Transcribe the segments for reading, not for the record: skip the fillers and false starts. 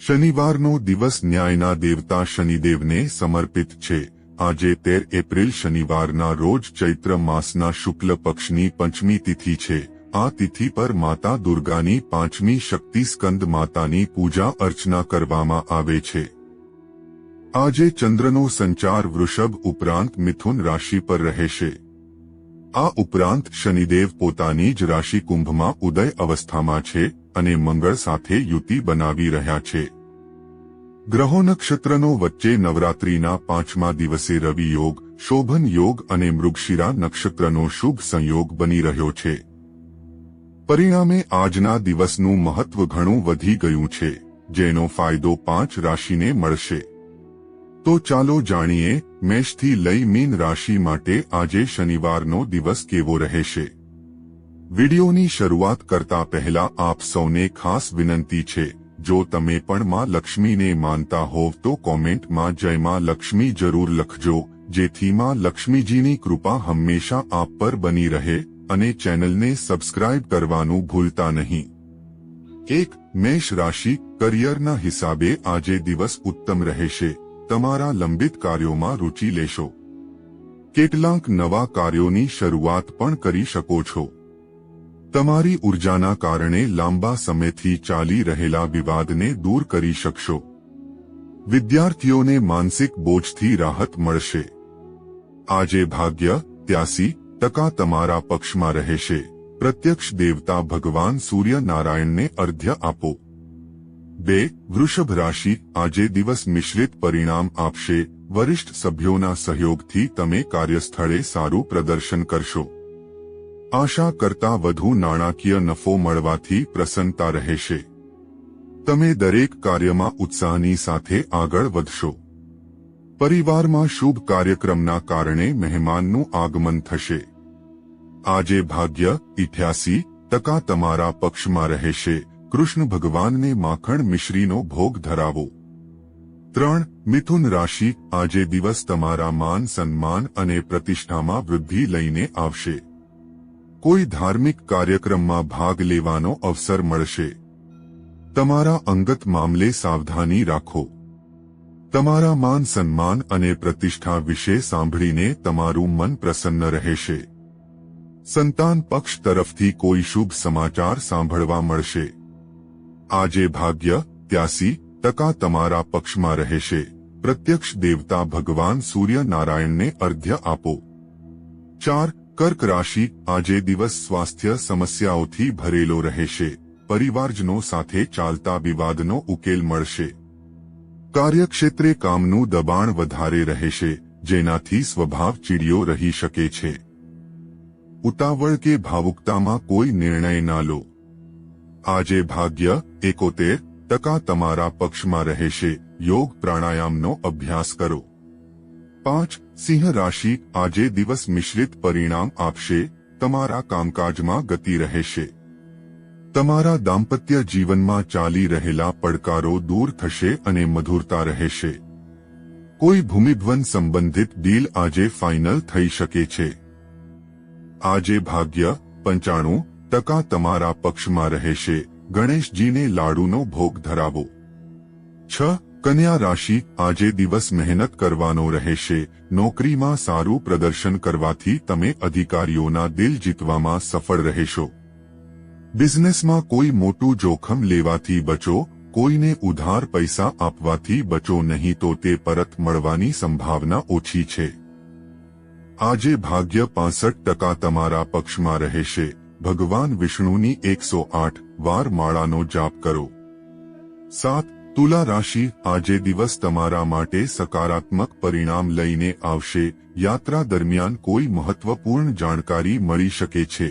શનિવારનો દિવસ ન્યાયના દેવતા શનિદેવને સમર્પિત છે। આજે 13 એપ્રિલ શનિવારના રોજ ચૈત્ર માસના શુક્લ પક્ષની પંચમી તિથિ છે। આ તિથિ પર માતા દુર્ગાની પાંચમી શક્તિ સ્કંદ માતાની પૂજા અર્ચના કરવામાં આવે છે। આજે ચંદ્રનો સંચાર વૃષભ ઉપરાંત મિથુન રાશિ પર રહેશે। આ ઉપરાંત શનિદેવ પોતાની જ રાશિ કુંભમાં ઉદય અવસ્થામાં છે અને મંગળ સાથે યુતિ બનાવી રહ્યા છે। ગ્રહો નક્ષત્રનો વચ્ચે નવરાત્રિના 5મા દિવસે રવિ યોગ, શોભન યોગ અને મૃગશિરા નક્ષત્રનો શુભ સંયોગ બની રહ્યો છે। પરિણામે આજના દિવસનું મહત્વ ઘણું વધી ગયું છે, જેનો ફાયદો 5 રાશિને મળશે। તો ચાલો જાણીએ મેષથી લઈ મીન રાશિ માટે આજે શનિવારનો દિવસ કેવો રહેશે। વિડિયોની શરૂઆત કરતા પહેલા આપ સૌને ખાસ વિનંતી છે, જો તમે પણ માં લક્ષ્મીને માનતા હોવ તો કોમેન્ટમાં જય માં લક્ષ્મી જરૂર લખજો, જેથી માં લક્ષ્મીજીની કૃપા હંમેશા આપ પર બની રહે અને ચેનલને સબસ્ક્રાઇબ કરવાનું ભૂલતા નહીં। 1. મેષ રાશિ કરિયરના હિસાબે આજે દિવસ ઉત્તમ રહેશે। તમારા લંબિત કાર્યોમાં રુચિ લેશો। કેટલાક નવા કાર્યોની શરૂઆત પણ કરી શકો છો। તમારી ઉર્જાના કારણે લાંબા સમયથી ચાલી રહેલા વિવાદને દૂર કરી શકશો। વિદ્યાર્થીઓને માનસિક બોજથી રાહત મળશે। આજે ભાગ્ય 83% તમારા પક્ષમાં રહેશે। પ્રત્યક્ષ દેવતા ભગવાન સૂર્યનારાયણને અર્ઘ્ય આપો। 2. વૃષભ રાશિ આજે દિવસ મિશ્રિત પરિણામ આપશે। વરિષ્ઠ સભ્યોના સહયોગથી તમે કાર્યસ્થળે સારું પ્રદર્શન કરશો। આશા કરતા વધુ નાણાકીય નફો મળવાથી પ્રસન્નતા રહેશે। તમે દરેક કાર્યમાં ઉત્સાહની સાથે આગળ વધશો। પરિવારમાં શુભ કાર્યક્રમના કારણે મહેમાનનું આગમન થશે। આજે ભાગ્ય 88% તમારા પક્ષમાં રહેશે। કૃષ્ણ ભગવાનને માખણ મિશ્રીનો ભોગ ધરાવો। 3. મિથુન રાશિ આજે દિવસ તમારા માન સન્માન અને પ્રતિષ્ઠામાં વૃદ્ધિ લઈને આવશે। કોઈ ધાર્મિક કાર્યક્રમમાં ભાગ લેવાનો અવસર મળશે। તમારા અંગત મામલે સાવધાની રાખો। તમારા માન સન્માન અને પ્રતિષ્ઠા વિશે સાંભળીને તમારું મન પ્રસન્ન રહેશે। સંતાન પક્ષ તરફથી કોઈ શુભ સમાચાર સાંભળવા મળશે। આજે ભાગ્ય 83% તમારા પક્ષમાં રહેશે। પ્રત્યક્ષ દેવતા ભગવાન સૂર્યનારાયણને અર્ઘ્ય આપો। 4. કર્ક રાશિ આજે દિવસ સ્વાસ્થ્ય સમસ્યાઓથી ભરેલો રહેશે। પરિવારજનો સાથે ચાલતા વિવાદનો ઉકેલ મળશે। કાર્યક્ષેત્રે કામનું દબાણ વધારે રહેશે, જેનાથી સ્વભાવ ચીડિયો રહી શકે છે। ઉતાવળ કે ભાવુકતામાં કોઈ નિર્ણય ના લો। આજે ભાગ્ય 71% તમારા પક્ષમાં રહેશે। યોગ પ્રાણાયામનો અભ્યાસ કરો। 5. સિંહ રાશિ આજે દિવસ મિશ્રિત પરિણામ આપશે। તમારા કામકાજમાં ગતિ રહેશે। તમારા દાંપત્ય જીવનમાં ચાલી રહેલા પડકારો દૂર થશે અને મધુરતા રહેશે। કોઈ ભૂમિભવન સંબંધિત ડીલ આજે ફાઇનલ થઈ શકે છે। આજે ભાગ્ય 95% તમારા પક્ષમાં રહેશે। ગણેશજીને લાડુનો ભોગ ધરાવો। 6. કન્યા રાશિ આજે દિવસ મહેનત કરવાનો રહેશે। નોકરીમાં સારું પ્રદર્શન કરવાથી તમે અધિકારીઓના દિલ જીતવામાં સફળ રહેશો। બિઝનેસમાં કોઈ મોટું જોખમ લેવાથી બચો। કોઈને ઉધાર પૈસા આપવાથી બચો, નહીં તો તે પરત મળવાની સંભાવના ઓછી છે। આજે ભાગ્ય 65% તમારા પક્ષમાં રહેશે। ભગવાન વિષ્ણુની 108 વાર માળાનો જાપ કરો। 7. તુલા રાશિ આજે દિવસ તમારા માટે સકારાત્મક પરિણામ લઈને આવશે। યાત્રા દરમિયાન કોઈ મહત્વપૂર્ણ જાણકારી મળી શકે છે।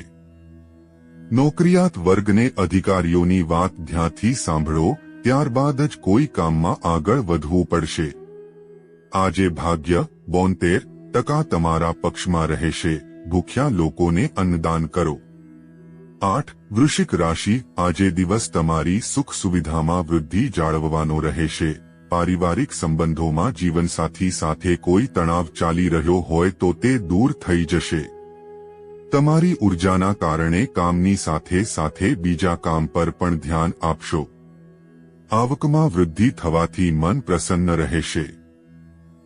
નોકરિયાત વર્ગને અધિકારીઓની વાત ધ્યાનથી સાંભળો, ત્યારબાદ જ કોઈ કામમાં આગળ વધવું પડશે। આજે ભાગ્ય 72% તમારા પક્ષમાં રહેશે। ભૂખ્યા લોકોને અન્નદાન કરો। 8. વૃશ્ચિક રાશિ આજે દિવસ તમારી સુખ સુવિધામાં વૃદ્ધિ જાળવવાનો રહેશે। પારિવારિક સંબંધોમાં જીવનસાથી સાથે કોઈ તણાવ ચાલી રહ્યો હોય તો તે દૂર થઈ જશે। તમારી ઉર્જાના કારણે કામની સાથે સાથે બીજા કામ પર પણ ધ્યાન આપશો। આવકમાં વૃદ્ધિ થવાથી મન પ્રસન્ન રહેશે.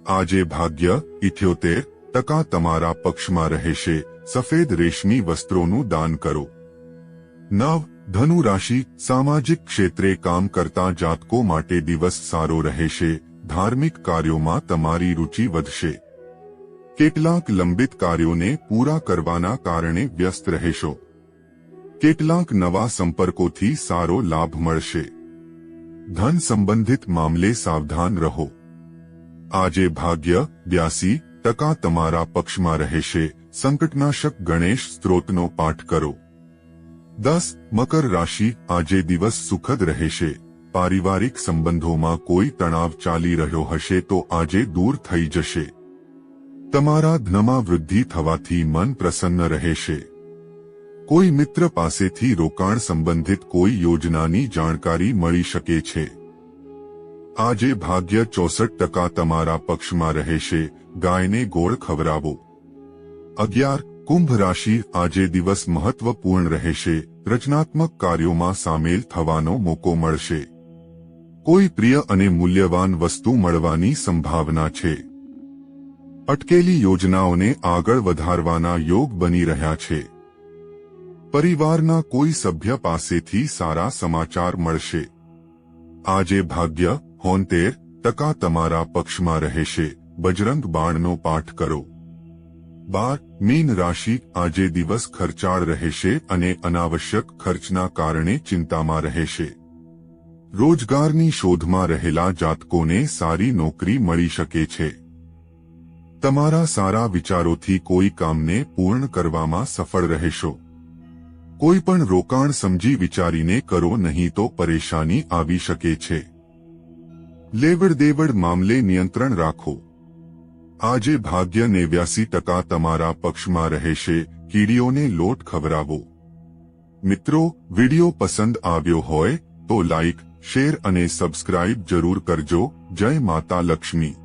આજે ભાગ્ય 78% તમારા પક્ષમાં રહેશે. સફેદ રેશમી વસ્ત્રોનું દાન કરો. 9. ધનુ રાશિ. સામાજિક ક્ષેત્રે કામ કરતા જાતકો માટે દિવસ સારો રહેશે. ધાર્મિક કાર્યોમાં તમારી રુચિ વધશે. કેટલાક લંબિત કાર્યોને પૂરા કરવાના કારણે વ્યસ્ત રહેશો. કેટલાક નવા સંપર્કોથી સારો લાભ મળશે. ધન સંબંધિત મામલે સાવધાન રહો. આજે ભાગ્ય 82% તમારા પક્ષમાં રહેશે. સંકટનાશક ગણેશ સ્ત્રોતનો પાઠ કરો. 10. મકર રાશિ. આજે દિવસ સુખદ રહેશે. પારિવારિક સંબંધોમાં કોઈ તણાવ ચાલી રહ્યો હશે તો આજે દૂર થઈ જશે. તમારા ધનમાં વૃદ્ધિ થવાથી મન પ્રસન્ન રહેશે. કોઈ મિત્ર પાસેથી રોકાણ સંબંધિત કોઈ યોજનાની જાણકારી મળી શકે છે. આજે ભાગ્ય 64% તમારા પક્ષમાં રહેશે. ગાયને ગોળ ખવડાવો. 11. કુંભ રાશિ. આજે દિવસ મહત્વપૂર્ણ રહેશે. રચનાત્મક કાર્યોમાં સામેલ થવાનો મોકો મળશે. કોઈ પ્રિય અને મૂલ્યવાન વસ્તુ મળવાની સંભાવના છે. અટકેલી યોજનાઓને આગળ વધારવાના યોગ બની રહ્યા છે. પરિવારના કોઈ સભ્ય પાસેથી સારા સમાચાર મળશે. આજે ભાગ્ય 73% તમારા પક્ષમાં રહેશે. બજરંગ બાણનો પાઠ કરો. 12. મીન રાશિ. આજે દિવસ ખર્ચાળ રહેશે અને અનાવશ્યક ખર્ચના કારણે ચિંતામાં રહેશે. રોજગારની શોધમાં રહેલા જાતકોને સારી નોકરી મળી શકે છે. તમારા સારા વિચારોથી કોઈ કામને પૂર્ણ કરવામાં સફળ રહેશો. કોઈ પણ રોકાણ સમજી વિચારીને કરો નહીં તો પરેશાની આવી શકે છે. લેવડ દેવડ મામલે નિયંત્રણ રાખો. આજે ભાગ્ય 89% તમારા પક્ષમાં રહેશે. કીડીઓને લોટ ખવડાવો. મિત્રો, વિડિયો પસંદ આવ્યો હોય તો લાઈક, શેર અને સબસ્ક્રાઇબ જરૂર કરજો. જય માતા લક્ષ્મી.